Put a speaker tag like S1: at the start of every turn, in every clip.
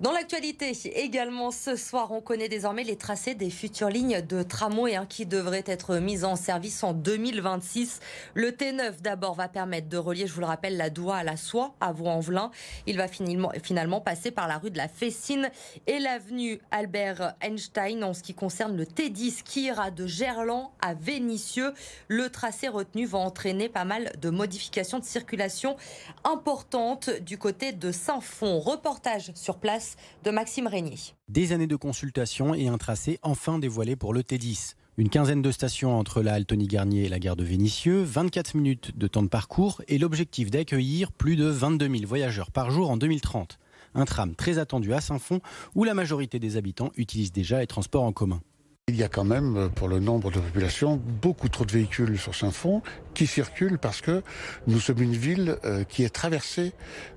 S1: Dans l'actualité également ce soir, on connaît désormais les tracés des futures lignes de tramway qui devraient être mises en service en 2026. Le T9 d'abord va permettre de relier, je vous le rappelle, la Doua à la Soie, à Vaux-en-Velin. Il va finalement passer par la rue de la Fessine et l'avenue Albert Einstein en ce qui concerne le T10 qui ira de Gerland à Vénissieux. Le tracé retenu va entraîner pas mal de modifications de circulation importantes du côté de Saint-Fond. Reportage sur place de Maxime Régnier.
S2: Des années de consultation et un tracé enfin dévoilé pour le T10. Une quinzaine de stations entre la halte Tony-Garnier et la gare de Vénissieux, 24 minutes de temps de parcours et l'objectif d'accueillir plus de 22 000 voyageurs par jour en 2030. Un tram très attendu à Saint-Fond où la majorité des habitants utilisent déjà les transports en commun.
S3: Il y a quand même, pour le nombre de population, beaucoup trop de véhicules sur Saint-Fond qui circulent parce que nous sommes une ville qui est traversée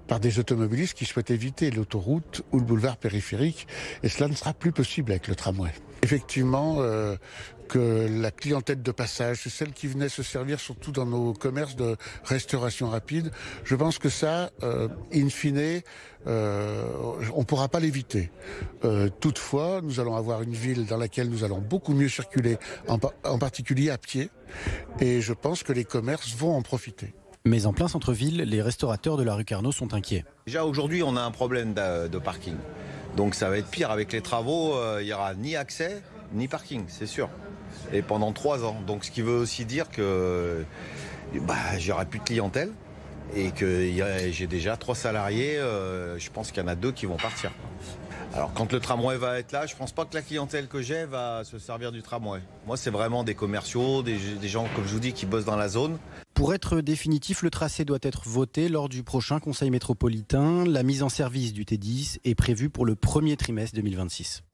S3: par des automobilistes qui souhaitent éviter l'autoroute ou le boulevard périphérique. Et cela ne sera plus possible avec le tramway. Effectivement, que la clientèle de passage, c'est celle qui venait se servir surtout dans nos commerces de restauration rapide. Je pense que ça, in fine, on ne pourra pas l'éviter. Toutefois, nous allons avoir une ville dans laquelle nous allons beaucoup mieux circuler, en particulier à pied. Et je pense que les commerces vont en profiter.
S2: Mais en plein centre-ville, les restaurateurs de la rue Carnot sont inquiets.
S4: Déjà aujourd'hui, on a un problème de parking. Donc ça va être pire avec les travaux. Il n'y aura ni accès, ni parking, c'est sûr. Et pendant 3 ans. Donc ce qui veut aussi dire que j'aurai plus de clientèle et que j'ai déjà 3 salariés. Je pense qu'il y en a 2 qui vont partir. Alors quand le tramway va être là, je ne pense pas que la clientèle que j'ai va se servir du tramway. Moi, c'est vraiment des commerciaux, des gens, comme je vous dis, qui bossent dans la zone.
S2: Pour être définitif, le tracé doit être voté lors du prochain Conseil métropolitain. La mise en service du T10 est prévue pour le premier trimestre 2026.